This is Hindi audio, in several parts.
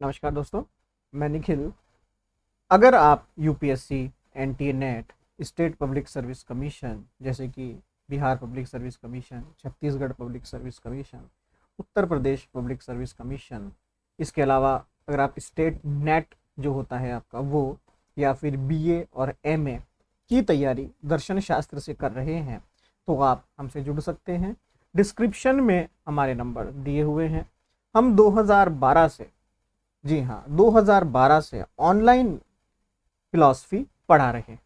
नमस्कार दोस्तों, मैं निखिल। अगर आप UPSC, NTA NET, state public service commission जैसे कि Bihar public service commission, Chhattisgarh public service commission, Uttar Pradesh public service commission, इसके अलावा अगर आप स्टेट नेट जो होता है आपका वो, या फिर बीए और एमए की तैयारी दर्शन शास्त्र से कर रहे हैं तो आप हमसे जुड़ सकते हैं। डिस्क्रिप्शन में हमारे नंबर दिए हुए हैं। हम 2012 से, जी हाँ, 2012 से ऑनलाइन फिलॉसफी पढ़ा रहे हैं।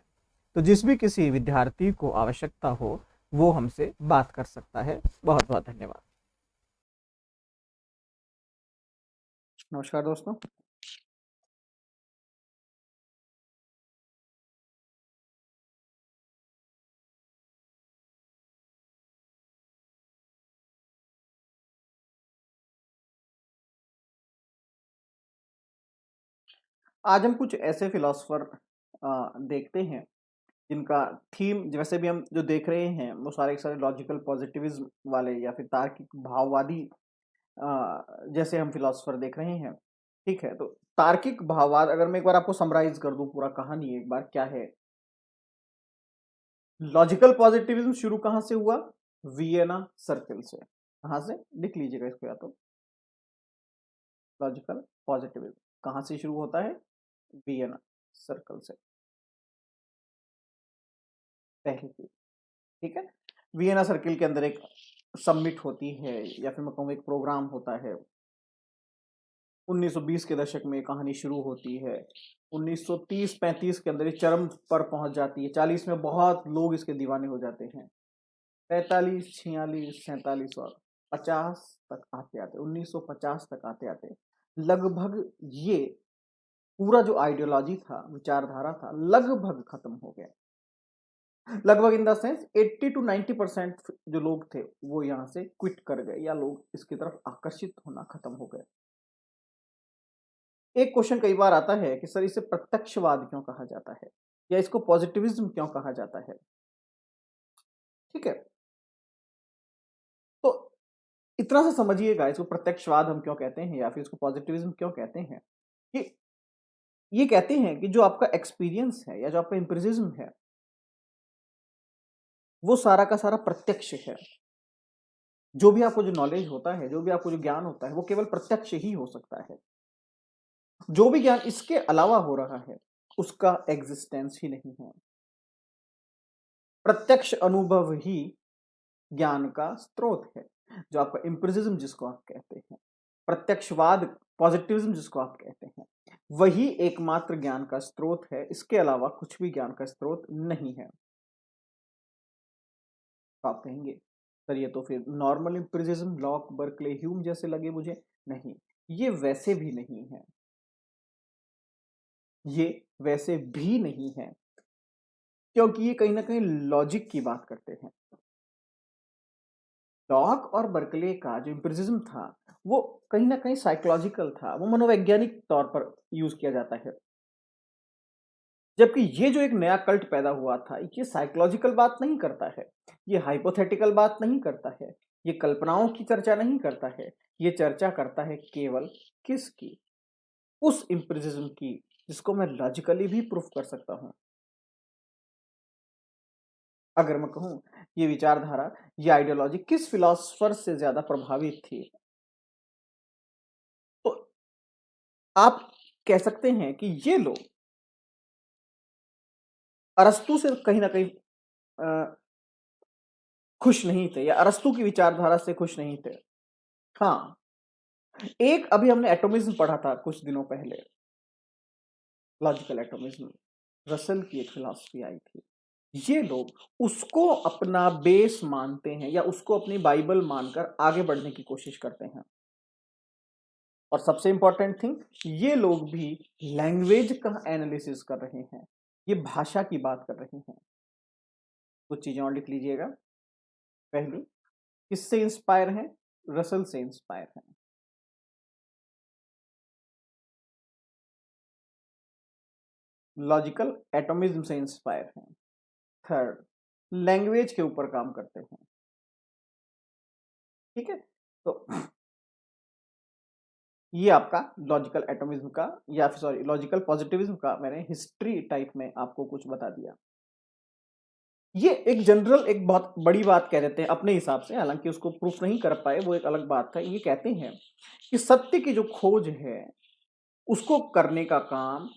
तो जिस भी किसी विद्यार्थी को आवश्यकता हो वो हमसे बात कर सकता है। बहुत बहुत धन्यवाद। नमस्कार दोस्तों। आज हम कुछ ऐसे फिलोसफर देखते हैं जिनका थीम, जैसे भी हम जो देख रहे हैं वो सारे के सारे लॉजिकल पॉजिटिविज्म वाले या फिर तार्किक भाववादी जैसे हम फिलोसफर देख रहे हैं। ठीक है, तो तार्किक भाववाद, अगर मैं एक बार आपको समराइज कर दूं पूरा कहानी एक बार क्या है। लॉजिकल पॉजिटिविज्म शुरू कहां से हुआ? वियना सर्किल से। कहां से? लिख लीजिएगा इसको या तो। लॉजिकल पॉजिटिविज्म कहां से शुरू होता है? वियना सर्कल से। पहली चीज, ठीक है। वियना सर्किल के अंदर एक सबमिट होती है या फिर मैं कहूँ एक प्रोग्राम होता है। 1920 के दशक में कहानी शुरू होती है। 1930-35 के अंदर ये चरम पर पहुंच जाती है। 40 में बहुत लोग इसके दीवाने हो जाते हैं। 45, 46, 47 और 50 तक आते आते, 1950 तक आते आते लगभग ये पूरा जो आइडियोलॉजी था, विचारधारा था, लगभग खत्म हो गया। लगभग इन द सेंस 80 to 90% जो लोग थे वो यहाँ से क्विट कर गए या लोग इसकी तरफ आकर्षित होना खत्म हो गए। एक क्वेश्चन कई बार आता है कि सर इसे प्रत्यक्षवाद क्यों कहा जाता है या इसको पॉजिटिविज्म क्यों कहा जाता है। ठीक है, तो इतना सा समझिएगा, इसको प्रत्यक्षवाद हम क्यों कहते हैं या फिर इसको पॉजिटिविज्म क्यों कहते हैं कि ये कहते हैं कि जो आपका एक्सपीरियंस है या जो आपका एम्पिरिसिज्म है वो सारा का सारा प्रत्यक्ष है। जो भी आपको जो नॉलेज होता है, जो भी आपको जो ज्ञान होता है वो केवल प्रत्यक्ष ही हो सकता है। जो भी ज्ञान इसके अलावा हो रहा है उसका एग्जिस्टेंस ही नहीं है। प्रत्यक्ष अनुभव ही ज्ञान का स्रोत है। जो आपका एम्पिरिसिज्म जिसको आप कहते हैं, प्रत्यक्षवाद, पॉजिटिविज्म जिसको आप कहते हैं, वही एकमात्र ज्ञान का स्रोत है। इसके अलावा कुछ भी ज्ञान का स्रोत नहीं है। तो आप कहेंगे सर ये तो फिर normal empiricism, lock, Berkeley, Hume जैसे लगे मुझे। नहीं, ये वैसे भी नहीं है। ये वैसे भी नहीं है क्योंकि ये कहीं ना कहीं लॉजिक की बात करते हैं। लॉक और बर्कले का जो एम्पिरिसिज्म था वो कहीं ना कहीं साइकोलॉजिकल था, वो मनोवैज्ञानिक तौर पर यूज किया जाता है। जबकि ये जो एक नया कल्ट पैदा हुआ था ये साइकोलॉजिकल बात नहीं करता है, ये हाइपोथेटिकल बात नहीं करता है, ये कल्पनाओं की चर्चा नहीं करता है। ये चर्चा करता है केवल किसकी? उस एम्पिरिसिज्म की जिसको मैं लॉजिकली भी प्रूफ कर सकता हूं। अगर मैं कहूं ये विचारधारा, ये आइडियोलॉजी किस फिलोसफर से ज्यादा प्रभावित थी, तो आप कह सकते हैं कि ये लोग अरस्तु से कहीं ना कहीं अ, खुश नहीं थे या अरस्तु की विचारधारा से खुश नहीं थे। हाँ, एक अभी हमने एटॉमिज्म पढ़ा था कुछ दिनों पहले, लॉजिकल एटॉमिज्म, रसल की एक फिलॉसफी आई थी। ये लोग उसको अपना बेस मानते हैं या उसको अपनी बाइबल मानकर आगे बढ़ने की कोशिश करते हैं। और सबसे इंपॉर्टेंट थिंग, ये लोग भी लैंग्वेज का एनालिसिस कर रहे हैं, ये भाषा की बात कर रहे हैं। कुछ चीजें और लिख लीजिएगा। पहली, किससे इंस्पायर है? रसल से इंस्पायर है। लॉजिकल एटॉमिज्म से इंस्पायर है। थर्ड, लैंग्वेज के ऊपर काम करते हैं। ठीक है, तो ये आपका लॉजिकल एटॉमिज्म का या फिर सॉरी लॉजिकल पॉजिटिविज्म का मैंने हिस्ट्री टाइप में आपको कुछ बता दिया। ये एक जनरल एक बहुत बड़ी बात कह देते हैं अपने हिसाब से, हालांकि उसको प्रूफ नहीं कर पाए, वो एक अलग बात है। ये कहते हैं कि सत्य की जो खोज है उसको करने का काम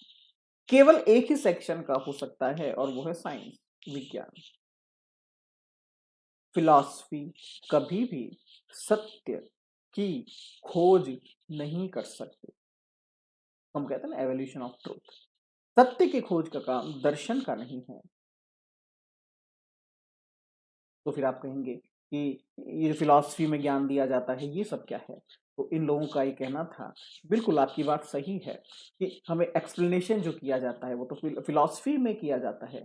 केवल एक ही सेक्शन का हो सकता है और वो है साइंस, विज्ञान। फिलॉसफी कभी भी सत्य की खोज नहीं कर सकते। हम कहते हैं ना एवोल्यूशन ऑफ ट्रूथ। सत्य की खोज का काम दर्शन का नहीं है। तो फिर आप कहेंगे कि ये जो फिलॉसफी में ज्ञान दिया जाता है ये सब क्या है? तो इन लोगों का ये कहना था, बिल्कुल आपकी बात सही है कि हमें एक्सप्लेनेशन जो किया जाता है वो तो फिलॉसफी में किया जाता है,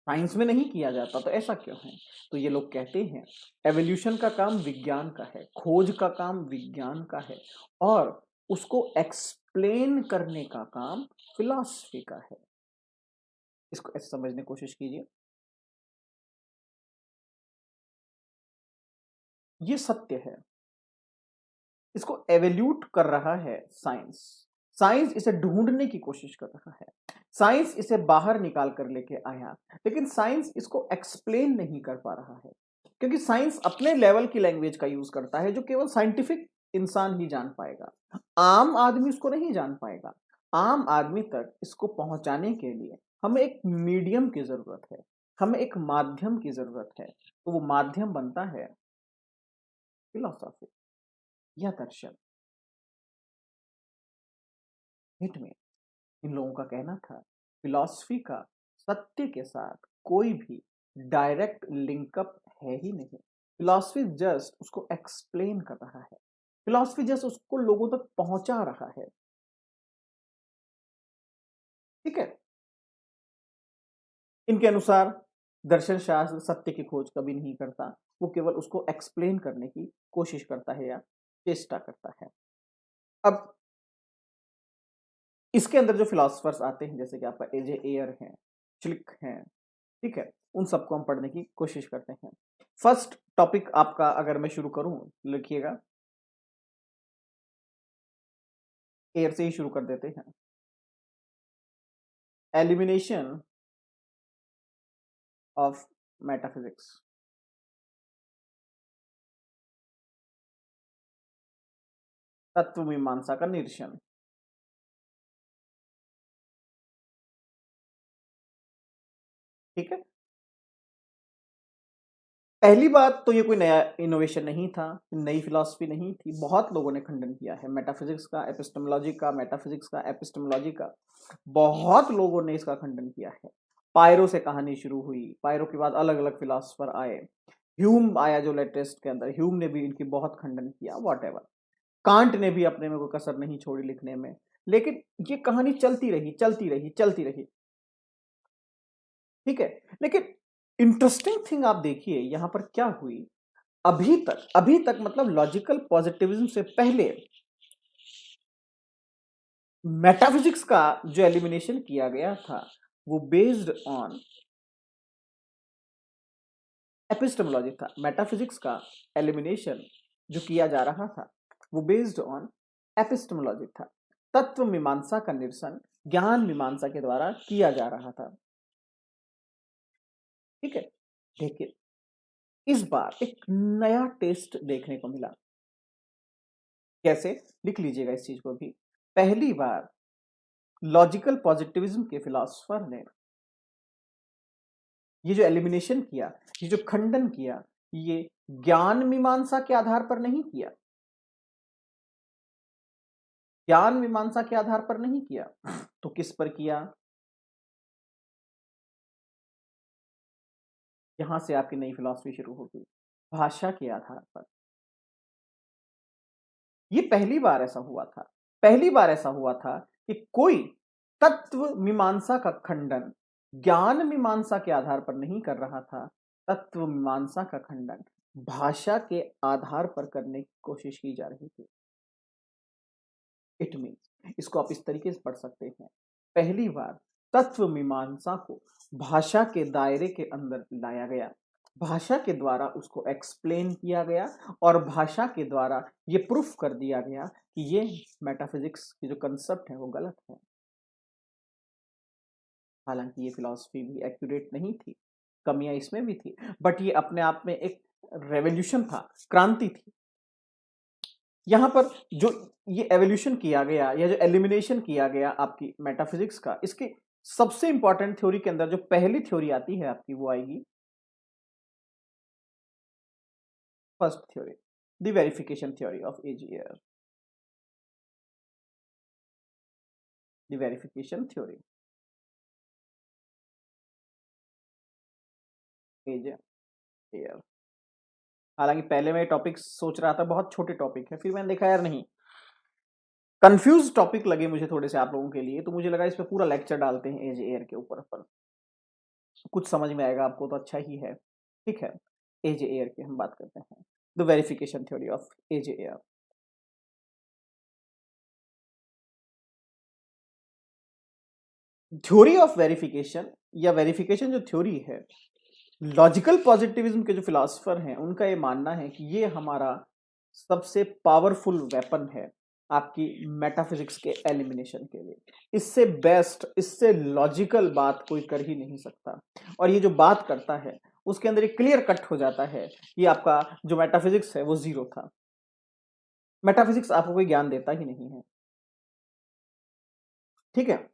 साइंस में नहीं किया जाता। तो ऐसा क्यों है? तो ये लोग कहते हैं एवोल्यूशन का काम विज्ञान का है, खोज का काम विज्ञान का है, और उसको एक्सप्लेन करने का काम फिलॉसफी का है। इसको ऐसे समझने की कोशिश कीजिए। ये सत्य है, इसको एवेल्यूट कर रहा है साइंस। साइंस इसे ढूंढने की कोशिश कर रहा है, साइंस इसे बाहर निकाल कर लेके आया, लेकिन साइंस इसको एक्सप्लेन नहीं कर पा रहा है, क्योंकि साइंस अपने लेवल की लैंग्वेज का यूज करता है जो केवल साइंटिफिक इंसान ही जान पाएगा। आम आदमी इसको नहीं जान पाएगा। आम आदमी तक इसको पहुंचाने के लिए हमें एक मीडियम की जरूरत है, हमें एक माध्यम की जरूरत है। तो वो माध्यम बनता है फिलोसॉफी या दर्शन। हिट में इन लोगों का कहना था फिलॉसफी का सत्य के साथ कोई भी डायरेक्ट लिंकअप है ही नहीं। फिलॉसफी जस्ट उसको एक्सप्लेन कर रहा है, फिलॉसफी जस्ट उसको लोगों तक पहुंचा रहा है। ठीक है, इनके अनुसार दर्शन शास्त्र सत्य की खोज कभी नहीं करता, वो केवल उसको एक्सप्लेन करने की कोशिश करता है या चेष्टा करता है। अब इसके अंदर जो फिलोसफर्स आते हैं जैसे कि आपका एजे एयर है, चिल्क हैं, ठीक है, उन सबको हम पढ़ने की कोशिश करते हैं। फर्स्ट टॉपिक आपका अगर मैं शुरू करूं, लिखिएगा, एयर से ही शुरू कर देते हैं। Elimination of metaphysics. तत्व मीमांसा का निरसन। ठीक है, पहली बात तो ये कोई नया इनोवेशन नहीं था, नई फिलॉसफी नहीं थी। बहुत लोगों ने खंडन किया है मेटाफिजिक्स का, एपिस्टेमोलॉजी का, मेटाफिजिक्स का, एपिस्टेमोलॉजी का। बहुत लोगों ने इसका खंडन किया है। पायरो से कहानी शुरू हुई, पायरो के बाद अलग अलग फिलोसफर आए, ह्यूम आया जो लेटेस्ट के अंदर, ह्यूम ने भी इनकी बहुत खंडन किया, वॉट एवर। कांट ने भी अपने में कोई कसर नहीं छोड़ी लिखने में। लेकिन ये कहानी चलती रही चलती रही चलती रही। ठीक है, लेकिन इंटरेस्टिंग थिंग आप देखिए यहां पर क्या हुई। अभी तक मतलब लॉजिकल पॉजिटिविज्म से पहले मेटाफिजिक्स का जो एलिमिनेशन किया गया था वो बेस्ड ऑन एपिस्टेमोलॉजी था। मेटाफिजिक्स का एलिमिनेशन जो किया जा रहा था वो बेस्ड ऑन एपिस्टेमोलॉजी था। तत्व मीमांसा का निरसन ज्ञान मीमांसा के द्वारा किया जा रहा था। ठीक है, देखिए इस बार एक नया टेस्ट देखने को मिला। कैसे? लिख लीजिएगा इस चीज को भी। पहली बार लॉजिकल पॉजिटिविज्म के फिलोसफर ने ये जो एलिमिनेशन किया, ये जो खंडन किया, ये ज्ञान मीमांसा के आधार पर नहीं किया, ज्ञान मीमांसा के आधार पर नहीं किया। तो किस पर किया? यहां से आपकी नई फिलॉसफी शुरू होगी, भाषा के आधार पर। ये पहली बार ऐसा हुआ था, पहली बार ऐसा हुआ था कि कोई तत्व मीमांसा का खंडन ज्ञान मीमांसा के आधार पर नहीं कर रहा था, तत्व मीमांसा का खंडन भाषा के आधार पर करने की कोशिश की जा रही थी। इट मीन इसको आप इस तरीके से पढ़ सकते हैं, पहली बार तत्व मीमांसा को भाषा के दायरे के अंदर लाया गया, भाषा के द्वारा उसको एक्सप्लेन किया गया, और भाषा के द्वारा ये प्रूफ कर दिया गया कि ये मेटाफिजिक्स की जो कंसेप्ट है वो गलत है। हालांकि ये फिलॉसफी भी एक्यूरेट नहीं थी, कमियां इसमें भी थी, बट ये अपने आप में एक रेवोल्यूशन था, क्रांति थी। यहां पर जो ये एवोल्यूशन किया गया या जो एलिमिनेशन किया गया आपकी मेटाफिजिक्स का, इसके सबसे इंपॉर्टेंट थ्योरी के अंदर जो पहली थ्योरी आती है आपकी, वो आएगी first theory, the verification theory of Ayer, the verification theory Ayer. हालांकि पहले मैं टॉपिक सोच रहा था बहुत छोटे टॉपिक है, फिर मैंने देखा यार नहीं, कंफ्यूज टॉपिक लगे मुझे थोड़े से आप लोगों के लिए, तो मुझे लगा इस पे पूरा लेक्चर डालते हैं एजीएर के ऊपर, पर कुछ समझ में आएगा आपको तो अच्छा ही है। ठीक है, एजीएर की हम बात करते हैं, the verification theory of Ayer. Theory of verification या वेरिफिकेशन जो थ्योरी है, लॉजिकल पॉजिटिविज्म के जो फिलोसफर हैं उनका ये मानना है कि ये हमारा सबसे पावरफुल वेपन है आपकी मेटाफिजिक्स के एलिमिनेशन के लिए। इससे बेस्ट, इससे लॉजिकल बात कोई कर ही नहीं सकता। और ये जो बात करता है उसके अंदर एक क्लियर कट हो जाता है कि आपका जो मेटाफिजिक्स है वो जीरो था। मेटाफिजिक्स आपको कोई ज्ञान देता ही नहीं है। ठीक है,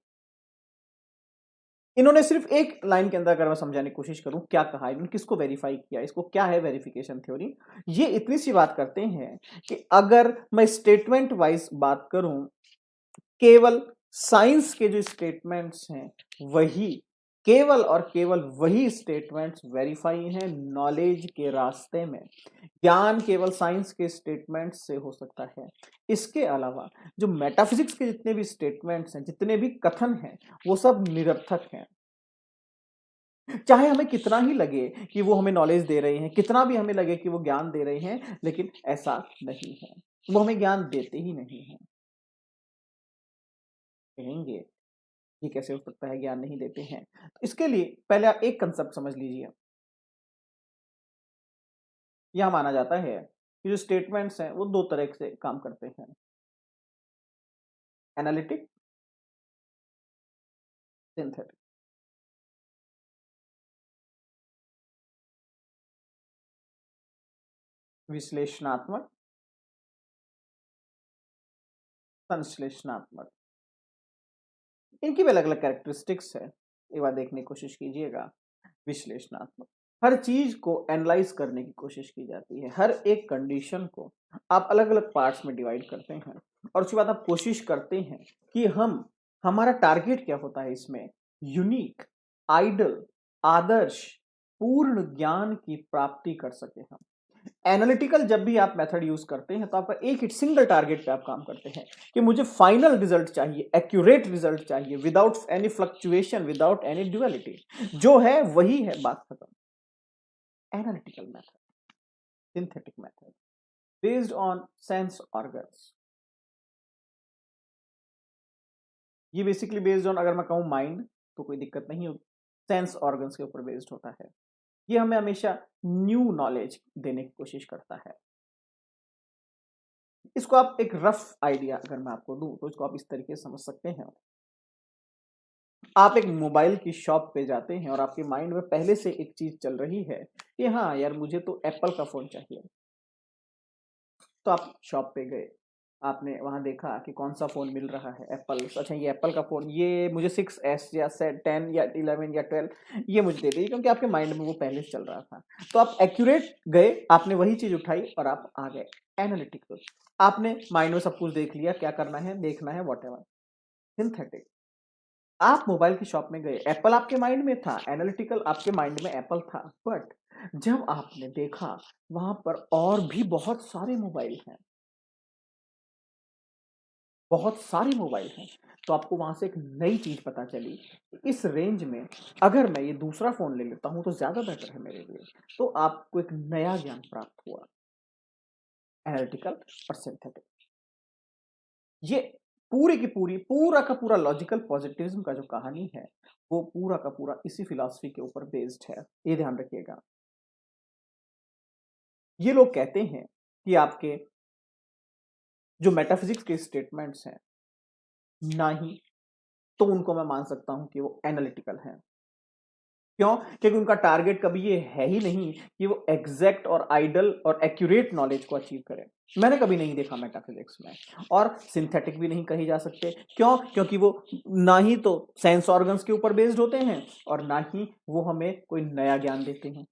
इन्होंने सिर्फ एक लाइन के अंदर अगर मैं समझाने की कोशिश करूं क्या कहा, इन्होंने किसको वेरीफाई किया, इसको क्या है वेरिफिकेशन थ्योरी। ये इतनी सी बात करते हैं कि अगर मैं स्टेटमेंट वाइज बात करूं, केवल साइंस के जो स्टेटमेंट्स हैं वही, केवल और केवल वही स्टेटमेंट्स वेरीफाई हैं नॉलेज के रास्ते में। ज्ञान केवल साइंस के स्टेटमेंट्स से हो सकता है। इसके अलावा जो मेटाफिजिक्स के जितने भी स्टेटमेंट्स हैं, जितने भी कथन हैं, वो सब निरर्थक हैं। चाहे हमें कितना ही लगे कि वो हमें नॉलेज दे रहे हैं, कितना भी हमें लगे कि वो ज्ञान दे रहे हैं, लेकिन ऐसा नहीं है, वो हमें ज्ञान देते ही नहीं है। कहेंगे ये कैसे हो सकता है, ज्ञान नहीं देते हैं? तो इसके लिए पहले आप एक कंसेप्ट समझ लीजिए। यह माना जाता है कि जो स्टेटमेंट्स हैं वो दो तरह से काम करते हैं, एनालिटिक, सिंथेटिक। विश्लेषणात्मक, संश्लेषणात्मक। इनकी भी अलग अलग कैरेक्टरिस्टिक्स है, एक बार देखने की कोशिश कीजिएगा। विश्लेषणात्मक, हर चीज को एनालाइज करने की कोशिश की जाती है, हर एक कंडीशन को आप अलग अलग पार्ट्स में डिवाइड करते हैं और उसके बाद आप कोशिश करते हैं कि हम, हमारा टारगेट क्या होता है इसमें, यूनिक, आइडल, आदर्श, पूर्ण ज्ञान की प्राप्ति कर सके हम। एनालिटिकल जब भी आप मेथड यूज करते हैं तो आपका एक ही सिंगल टारगेट पे आप काम करते हैं कि मुझे फाइनल रिजल्ट चाहिए, एक्यूरेट रिजल्ट चाहिए, without any fluctuation, without any duality, जो है वही है, बात खत्म। Analytical method, synthetic method, based on sense organs. ये बेसिकली बेस्ड ऑन, अगर मैं कहूं माइंड तो कोई दिक्कत नहीं होगी, सेंस ऑर्गन्स के ऊपर बेस्ड होता है। ये हमें हमेशा न्यू नॉलेज देने की कोशिश करता है। इसको आप एक रफ आइडिया अगर मैं आपको दूं तो इसको आप इस तरीके से समझ सकते हैं। आप एक मोबाइल की शॉप पे जाते हैं और आपके माइंड में पहले से एक चीज चल रही है कि हाँ यार मुझे तो एप्पल का फोन चाहिए। तो आप शॉप पे गए, आपने वहां देखा कि कौन सा फोन मिल रहा है, एप्पल। अच्छा ये एप्पल का फोन, ये मुझे 6S या 10 या 11 या 12 ये मुझे दे दीजिए, क्योंकि आपके माइंड में वो पहले से चल रहा था। तो आप एक्यूरेट गए, आपने वही चीज उठाई और आप आ गए। एनालिटिकल, आपने माइंड में सब कुछ देख लिया, क्या करना है देखना है, वॉट एवर। सिंथेटिक, आप मोबाइल की शॉप में गए, एप्पल आपके माइंड में था, एनालिटिकल आपके माइंड में एप्पल था, बट जब आपने देखा वहां पर और भी बहुत सारे मोबाइल हैं, बहुत सारे मोबाइल हैं, तो आपको वहां से एक नई चीज पता चली, इस रेंज में अगर मैं ये दूसरा फोन ले लेता हूं तो ज्यादा बेटर है मेरे लिए। तो आपको एक नया ज्ञान प्राप्त हुआ, एनालिटिकल और सिंथेटिक। ये पूरी की पूरी, पूरा का पूरा लॉजिकल पॉजिटिविज्म का जो कहानी है वो पूरा का पूरा इसी फिलॉसफी के ऊपर बेस्ड है, ये ध्यान रखिएगा। ये लोग कहते हैं कि आपके जो मेटाफिजिक्स के स्टेटमेंट्स हैं, ना ही तो उनको मैं मान सकता हूं कि वो एनालिटिकल हैं। क्यों? क्योंकि उनका टारगेट कभी ये है ही नहीं कि वो एग्जैक्ट और आइडल और एक्यूरेट नॉलेज को अचीव करें। मैंने कभी नहीं देखा मेटाफिजिक्स में। और सिंथेटिक भी नहीं कही जा सकते। क्यों? क्योंकि वो ना ही तो सेंस ऑर्गन्स के ऊपर बेस्ड होते हैं और ना ही वो हमें कोई नया ज्ञान देते हैं।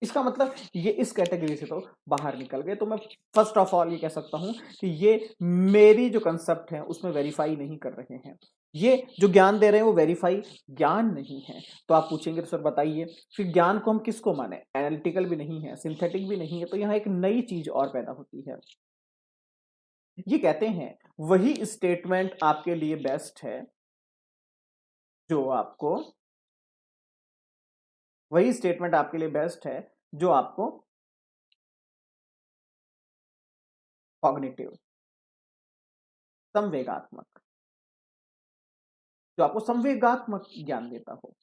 इसका मतलब ये इस कैटेगरी से तो बाहर निकल गए। तो मैं फर्स्ट ऑफ ऑल ये कह सकता हूं कि ये मेरी जो कंसेप्ट है उसमें वेरीफाई नहीं कर रहे हैं। ये जो ज्ञान दे रहे हैं वो वेरीफाई ज्ञान नहीं है। तो आप पूछेंगे तो सर बताइए फिर ज्ञान को हम किसको माने? एनालिटिकल भी नहीं है, सिंथेटिक भी नहीं है, तो यहां एक नई चीज और पैदा होती है। ये कहते हैं वही स्टेटमेंट आपके लिए बेस्ट है जो आपको वही स्टेटमेंट आपके लिए बेस्ट है जो आपको कॉग्निटिव, संवेगात्मक, जो आपको संवेगात्मक ज्ञान देता हो,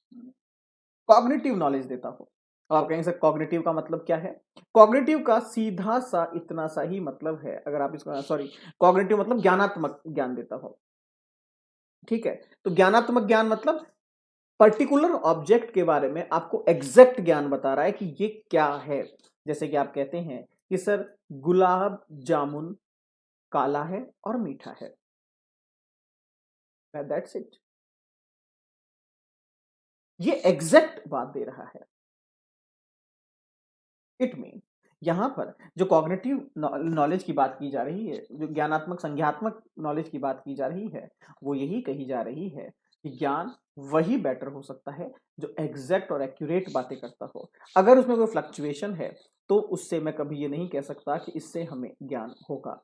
कॉग्निटिव नॉलेज देता हो। तो आप कहेंगे सर कॉग्निटिव का मतलब क्या है? कॉग्निटिव का सीधा सा इतना सा ही मतलब है, अगर आप इसको सॉरी, कॉग्निटिव मतलब ज्ञानात्मक ज्ञान देता हो। ठीक है, तो ज्ञानात्मक ज्ञान मतलब पर्टिकुलर ऑब्जेक्ट के बारे में आपको एग्जैक्ट ज्ञान बता रहा है कि ये क्या है। जैसे कि आप कहते हैं कि सर गुलाब जामुन काला है और मीठा है, दैट्स इट। ये एग्जैक्ट बात दे रहा है। इट मीन यहां पर जो कॉग्निटिव नॉलेज की बात की जा रही है, जो ज्ञानात्मक संज्ञात्मक नॉलेज की बात की जा रही है, वो यही कही जा रही है कि ज्ञान वही बेटर हो सकता है जो एग्जैक्ट और एक्यूरेट बातें करता हो। अगर उसमें कोई फ्लक्चुएशन है तो उससे मैं कभी ये नहीं कह सकता कि इससे हमें ज्ञान होगा।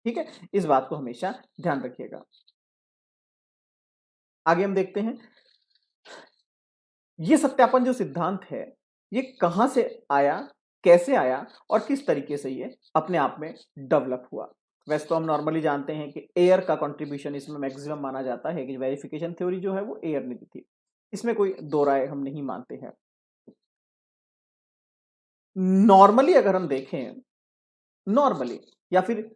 ठीक है, इस बात को हमेशा ध्यान रखिएगा। आगे हम देखते हैं ये सत्यापन जो सिद्धांत है ये कहां से आया, कैसे आया और किस तरीके से ये अपने आप में डेवलप हुआ। वैसे तो हम नॉर्मली जानते हैं कि एयर का कंट्रीब्यूशन इसमें मैक्सिमम माना जाता है कि वेरिफिकेशन थ्योरी जो है वो एयर ने दी थी। इसमें कोई दो राय हम नहीं मानते हैं। नॉर्मली अगर हम देखें, नॉर्मली या फिर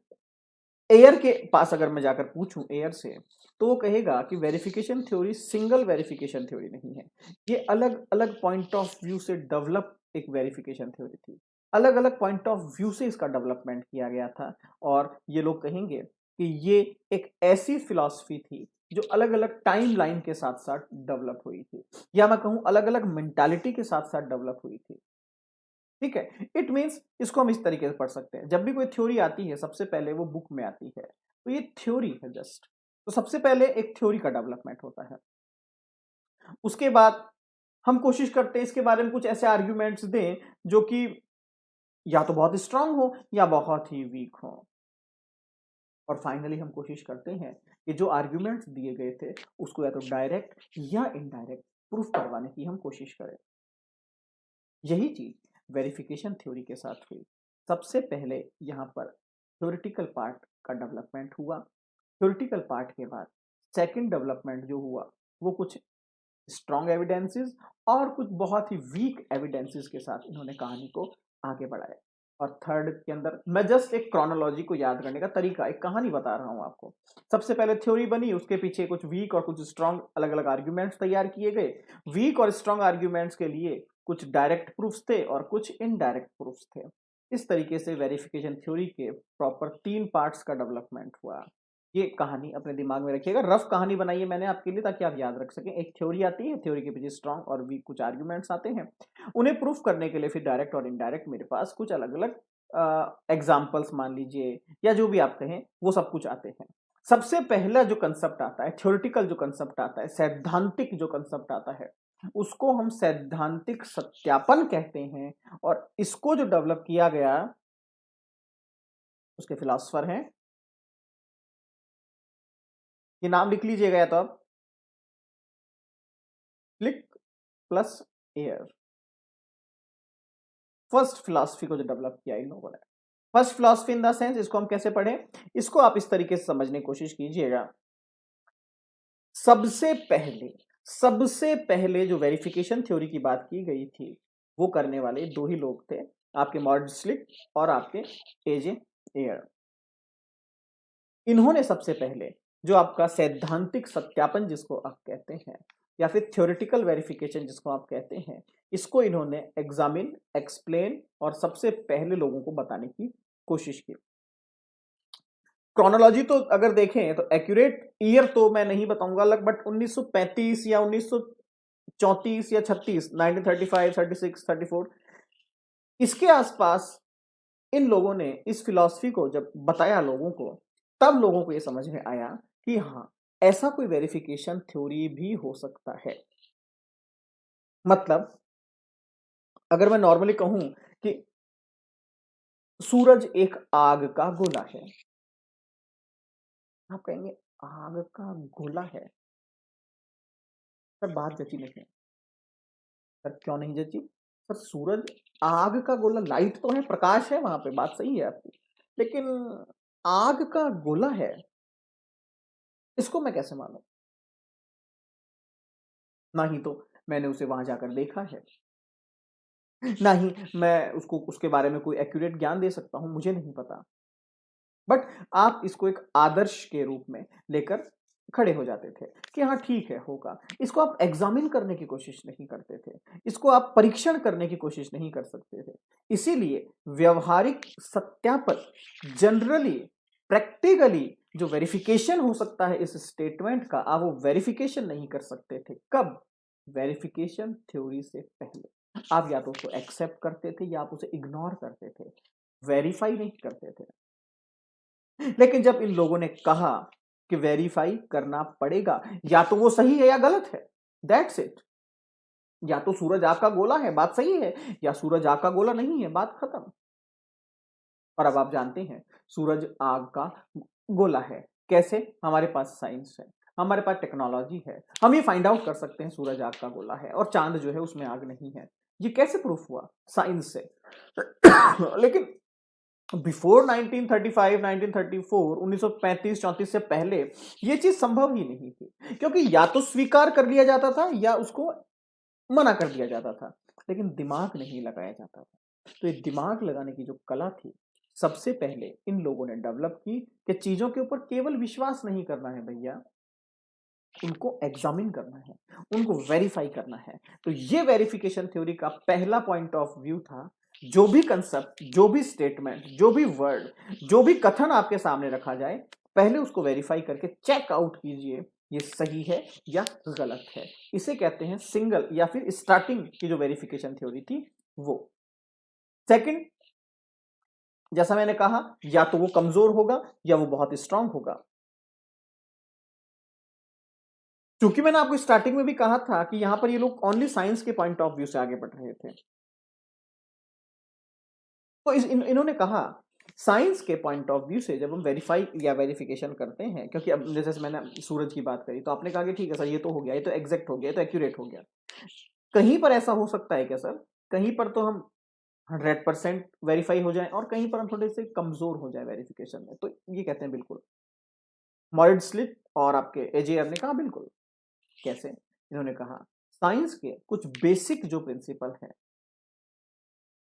एयर के पास अगर मैं जाकर पूछूं एयर से, तो वो कहेगा कि verification theory single verification theory नहीं है। ये अलग अलग पॉइंट ऑफ व्यू से डेवलप एक वेरिफिकेशन थ्योरी थी। अलग अलग पॉइंट ऑफ व्यू से इसका डेवलपमेंट किया गया था। और ये लोग कहेंगे कि ये एक ऐसी फिलॉसफी थी जो अलग अलग टाइम लाइन के साथ साथ डेवलप हुई थी, या मैं कहूं अलग अलग मेंटालिटी के साथ साथ डेवलप हुई थी। ठीक है, इट मीन्स इसको हम इस तरीके से पढ़ सकते हैं, जब भी कोई थ्योरी आती है सबसे पहले वो बुक में आती है, तो ये थ्योरी है जस्ट। तो सबसे पहले एक थ्योरी का डेवलपमेंट होता है, उसके बाद हम कोशिश करते हैं इसके बारे में कुछ ऐसे आर्ग्यूमेंट्स दें जो कि या तो बहुत स्ट्रांग हो या बहुत ही वीक हो। और फाइनली हम कोशिश करते हैं कि जो आर्ग्यूमेंट्स दिए गए थे उसको या तो डायरेक्ट या इनडायरेक्ट प्रूफ करवाने की हम कोशिश करें। यही चीज वेरिफिकेशन थ्योरी के साथ हुई। सबसे पहले यहाँ पर थ्योरेटिकल पार्ट का डेवलपमेंट हुआ। थ्योरेटिकल पार्ट के बाद सेकंड डेवलपमेंट जो हुआ वो कुछ स्ट्रॉन्ग एविडेंसेस और कुछ बहुत ही वीक एविडेंसेस के साथ इन्होंने कहानी को आगे बढ़ाया। और थर्ड के अंदर मैं जस्ट एक क्रोनोलॉजी को याद करने का तरीका, एक कहानी बता रहा हूं आपको। सबसे पहले थ्योरी बनी, उसके पीछे कुछ वीक और कुछ स्ट्रॉन्ग अलग अलग आर्ग्यूमेंट्स तैयार किए गए। वीक और स्ट्रॉन्ग आर्ग्यूमेंट्स के लिए कुछ डायरेक्ट प्रूफ्स थे और कुछ इनडायरेक्ट प्रूफ्स थे। इस तरीके से वेरिफिकेशन थ्योरी के प्रॉपर 3 पार्ट्स का डेवलपमेंट हुआ। ये कहानी अपने दिमाग में रखिएगा, रफ कहानी बनाई है मैंने आपके लिए ताकि आप याद रख सकें। एक थ्योरी आती है, थ्योरी के पीछे स्ट्रॉन्ग और वीक कुछ आर्ग्यूमेंट्स आते हैं, उन्हें प्रूफ करने के लिए फिर डायरेक्ट और इनडायरेक्ट मेरे पास कुछ अलग अलग एग्जाम्पल्स मान लीजिए या जो भी आप कहें वो सब कुछ आते हैं। सबसे पहला जो कंसेप्ट आता है, थ्योरेटिकल जो कंसेप्ट आता है, सैद्धांतिक जो कंसेप्ट आता है, उसको हम सैद्धांतिक सत्यापन कहते हैं। और इसको जो डेवलप किया गया उसके फिलोसफर हैं, ये नाम लिख लीजिएगा या तो आप click plus air. First philosophy को जो डेवलप किया इन लोगों ने, first philosophy in the sense, इसको हम कैसे पढ़ें, इसको आप इस तरीके से समझने की कोशिश कीजिएगा। सबसे पहले जो वेरिफिकेशन थ्योरी की बात की गई थी वो करने वाले दो ही लोग थे, आपके मॉर्डस्लिट और आपके एजे एयर। इन्होंने सबसे पहले जो आपका सैद्धांतिक सत्यापन जिसको आप कहते हैं या फिर थ्योरेटिकल वेरिफिकेशन जिसको आप कहते हैं, इसको इन्होंने एग्जामिन, एक्सप्लेन और सबसे पहले लोगों को बताने की कोशिश की। क्रोनोलॉजी तो अगर देखें तो एक्यूरेट ईयर तो मैं नहीं बताऊंगा, बट 1935 या 1934 या 36, 1935, 36, 34 इसके आसपास इन लोगों ने इस फिलॉसफी को जब बताया लोगों को, तब लोगों को यह समझ में आया कि हाँ, ऐसा कोई वेरिफिकेशन थ्योरी भी हो सकता है। मतलब अगर मैं नॉर्मली कहूं कि सूरज एक आग का गोला है, आप कहेंगे आग का गोला है सर, बात जची नहीं है सर। क्यों नहीं जची सर? सूरज आग का गोला, लाइट तो है, प्रकाश है वहां पे, बात सही है आपकी, लेकिन आग का गोला है, इसको मैं कैसे मानूं? ना ही तो मैंने उसे वहां जाकर देखा है, ना ही मैं उसको उसके बारे में कोई एक्यूरेट ज्ञान दे सकता हूं, मुझे नहीं पता। बट आप इसको एक आदर्श के रूप में लेकर खड़े हो जाते थे कि हाँ ठीक है, होगा। इसको आप एग्जामिन करने की कोशिश नहीं करते थे, इसको आप परीक्षण करने की कोशिश नहीं कर सकते थे। इसीलिए व्यवहारिक सत्यापन, जनरली प्रैक्टिकली जो वेरिफिकेशन हो सकता है इस स्टेटमेंट का, आप वो वेरिफिकेशन नहीं कर सकते थे। कब? वेरिफिकेशन थ्योरी से पहले आप या तो उसको एक्सेप्ट करते थे या आप उसे इग्नोर करते थे, वेरीफाई नहीं करते थे। लेकिन जब इन लोगों ने कहा कि वेरीफाई करना पड़ेगा, या तो वो सही है या गलत है, दैट्स इट। या तो सूरज आग का गोला है, बात सही है, या सूरज आग का गोला नहीं है, बात खत्म। और अब आप जानते हैं सूरज आग का गोला है कैसे? हमारे पास साइंस है, हमारे पास टेक्नोलॉजी है, हम ये फाइंड आउट कर सकते हैं सूरज आग का गोला है और चांद जो है उसमें आग नहीं है। ये कैसे प्रूफ हुआ? साइंस से। लेकिन बिफोर 1935, 1934, 1935-34 से पहले यह चीज संभव ही नहीं थी, क्योंकि या तो स्वीकार कर लिया जाता था या उसको मना कर दिया जाता था, लेकिन दिमाग नहीं लगाया जाता था। तो ये दिमाग लगाने की जो कला थी, सबसे पहले इन लोगों ने डेवलप की कि चीजों के ऊपर केवल विश्वास नहीं करना है भैया, उनको एग्जामिन करना है, उनको वेरीफाई करना है। तो ये वेरिफिकेशन थ्योरी का पहला पॉइंट ऑफ व्यू था। जो भी कंसेप्ट, जो भी स्टेटमेंट, जो भी वर्ड, जो भी कथन आपके सामने रखा जाए, पहले उसको वेरीफाई करके चेक आउट कीजिए ये सही है या गलत है। इसे कहते हैं सिंगल या फिर स्टार्टिंग की जो वेरिफिकेशन थ्योरी थी वो। सेकंड, जैसा मैंने कहा, या तो वो कमजोर होगा या वो बहुत स्ट्रांग होगा। क्योंकि मैंने आपको स्टार्टिंग में भी कहा था कि यहां पर ये लोग ओनली साइंस के पॉइंट ऑफ व्यू से आगे बढ़ रहे थे। तो इन्होंने कहा साइंस के पॉइंट ऑफ व्यू से जब हम वेरीफाई या वेरिफिकेशन करते हैं, क्योंकि अब जैसे मैंने सूरज की बात करी तो आपने कहा कि ठीक है सर, ये तो हो गया, ये तो एग्जैक्ट हो गया, ये तो एक्यूरेट हो गया। कहीं पर ऐसा हो सकता है क्या सर? कहीं पर तो हम 100% वेरीफाई हो जाए और कहीं पर हम थोड़े से कमजोर हो जाए वेरिफिकेशन में। तो ये कहते हैं बिल्कुल। मॉरिड और आपके एजेआर ने कहा बिल्कुल। कैसे? इन्होंने कहा साइंस के कुछ बेसिक जो प्रिंसिपल है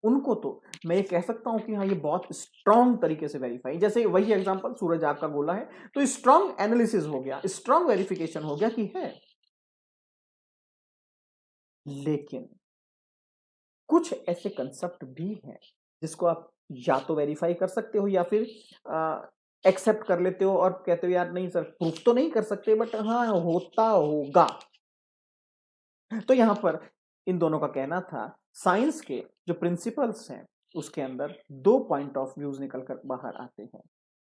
उनको तो मैं ये कह सकता हूं कि हाँ, ये बहुत स्ट्रांग तरीके से वेरीफाई, जैसे वही एग्जांपल सूरज आग का गोला है, तो स्ट्रांग एनालिसिस हो गया, स्ट्रांग वेरिफिकेशन हो गया कि है। लेकिन कुछ ऐसे कंसेप्ट भी हैं जिसको आप या तो वेरीफाई कर सकते हो या फिर एक्सेप्ट कर लेते हो और कहते हो यार नहीं सर, प्रूफ तो नहीं कर सकते बट हाँ होता होगा। तो यहां पर इन दोनों का कहना था साइंस के जो प्रिंसिपल्स हैं उसके अंदर दो पॉइंट ऑफ व्यूज निकलकर बाहर आते हैं।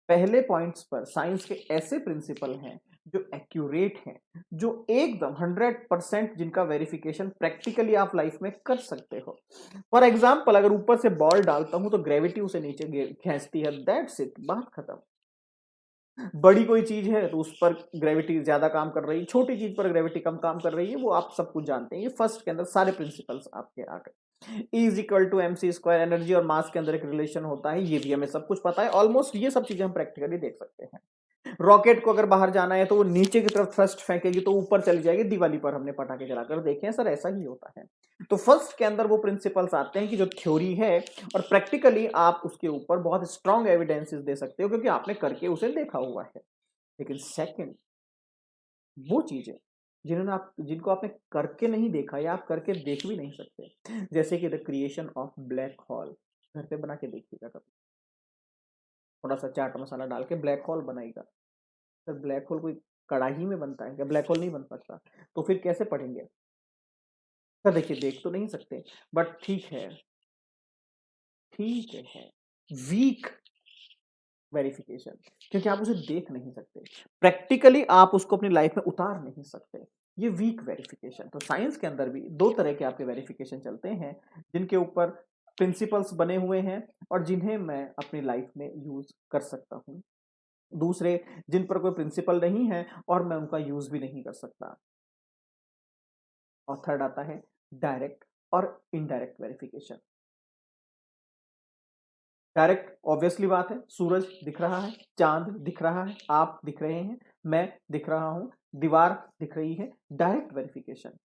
पहले पॉइंट्स पर साइंस के ऐसे प्रिंसिपल हैं जो एक्यूरेट हैं, जो एकदम 100% जिनका वेरिफिकेशन प्रैक्टिकली आप लाइफ में कर सकते हो। फॉर एग्जाम्पल, अगर ऊपर से बॉल डालता हूं तो ग्रेविटी उसे नीचे खींचती है, दैट्स इट, बात खत्म। बड़ी कोई चीज है तो उस पर ग्रेविटी ज्यादा काम कर रही है, छोटी चीज पर ग्रेविटी कम काम कर रही है, वो आप सब कुछ जानते हैं। ये फर्स्ट के अंदर सारे प्रिंसिपल्स आपके आ गए। E is equal to MC², energy और मास के अंदर एक रिलेशन होता है, ये भी हमें सब कुछ पता है ऑलमोस्ट। ये सब चीजें हम प्रैक्टिकली देख सकते हैं। रॉकेट को अगर बाहर जाना है तो वो नीचे की तरफ थ्रस्ट फेंकेगी तो ऊपर चली जाएगी। दिवाली पर हमने पटाखे जलाकर देखे हैं सर, ऐसा ही होता है। तो फर्स्ट के अंदर वो प्रिंसिपल्स आते हैं कि जो थ्योरी है, और प्रैक्टिकली आप उसके ऊपर बहुत स्ट्रॉन्ग एविडेंसेस दे सकते हो क्योंकि आपने करके उसे देखा हुआ है। लेकिन सेकंड, वो चीजें जिनको आपने करके नहीं देखा या आप करके देख भी नहीं सकते, जैसे कि the creation of black hole, घर पे बना के देखिएगा कभी, थोड़ा सा चाट मसाला डाल के ब्लैक होल बनाएगा। सर ब्लैक होल कोई कड़ाही में बनता है क्या? ब्लैक होल नहीं बन सकता। तो फिर कैसे पढ़ेंगे? सर देखिए, देख तो नहीं सकते, बट ठीक है, ठीक है, वीक वेरिफिकेशन, क्योंकि आप उसे देख नहीं सकते, प्रैक्टिकली आप उसको अपनी लाइफ में उतार नहीं सकते, ये वीक वेरिफिकेशन। तो साइंस के अंदर भी दो तरह के आपके वेरिफिकेशन चलते हैं, जिनके ऊपर प्रिंसिपल्स बने हुए हैं और जिन्हें मैं अपनी लाइफ में यूज कर सकता हूं। दूसरे जिन पर कोई प्रिंसिपल नहीं है और मैं उनका यूज भी नहीं कर सकता। और थर्ड आता है डायरेक्ट और इनडायरेक्ट वेरिफिकेशन। डायरेक्ट ऑब्वियसली बात है, सूरज दिख रहा है, चांद दिख रहा है, आप दिख रहे हैं, मैं दिख रहा हूं, दीवार दिख रही है, डायरेक्ट वेरिफिकेशन।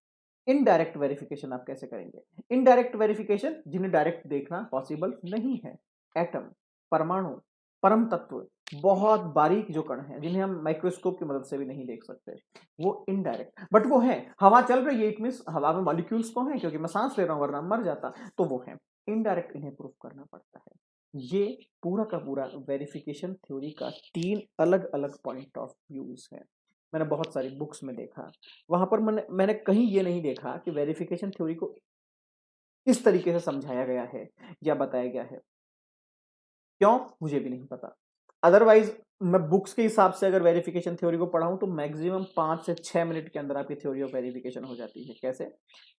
इनडायरेक्ट वेरिफिकेशन आप कैसे करेंगे? इनडायरेक्ट वेरिफिकेशन जिन्हें डायरेक्ट देखना पॉसिबल नहीं है, एटम, परमाणु, परम तत्व, बहुत बारीक जो कण हैं जिन्हें हम माइक्रोस्कोप की मदद से भी नहीं देख सकते, वो इनडायरेक्ट, बट वो है। हवा चल रही है, इट मींस हवा में मॉलिक्यूल्स तो हैं क्योंकि मैं सांस ले रहा हूं, वरना मर जाता। तो वो है इनडायरेक्ट, इन्हें प्रूफ करना पड़ता है। ये पूरा का पूरा वेरिफिकेशन थ्योरी का तीन अलग अलग पॉइंट ऑफ व्यूज है। मैंने बहुत सारी बुक्स में देखा, वहां पर मैंने कहीं ये नहीं देखा कि वेरिफिकेशन थ्योरी को इस तरीके से समझाया गया है या बताया गया है। क्यों, मुझे भी नहीं पता। अदरवाइज मैं बुक्स के हिसाब से अगर वेरिफिकेशन थ्योरी को पढ़ाऊं तो मैक्सिमम 5 से 6 मिनट के अंदर आपकी थ्योरी ऑफ वेरिफिकेशन हो जाती है। कैसे?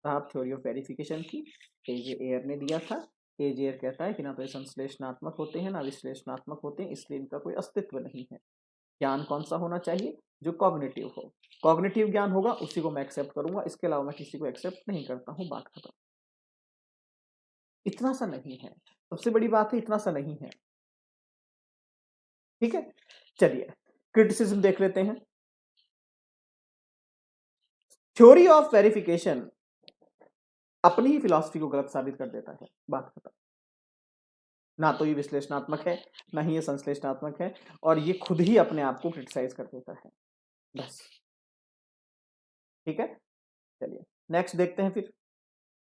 आप थ्योरी ऑफ वेरिफिकेशन की एजे एयर ने दिया था। एजे एयर कहता है कि ना तो ये संश्लेषणात्मक होते हैं ना विश्लेषणात्मक होते हैं, इसलिए इनका कोई अस्तित्व नहीं है। ज्ञान कौन सा होना चाहिए? जो कॉग्निटिव हो। कॉग्निटिव ज्ञान होगा उसी को मैं एक्सेप्ट करूंगा, इसके अलावा मैं किसी को एक्सेप्ट नहीं करता हूं, बात खत्म। इतना सा नहीं है, सबसे बड़ी बात है इतना सा नहीं है। ठीक है, चलिए क्रिटिसिज्म देख लेते हैं। थ्योरी ऑफ वेरिफिकेशन अपनी ही फिलॉसफी को गलत साबित कर देता है, बात खत्म। ना तो ये विश्लेषणात्मक है, ना ही ये संश्लेषणात्मक है, और ये खुद ही अपने आप को क्रिटिसाइज कर देता है, बस। ठीक है, चलिए नेक्स्ट देखते हैं फिर।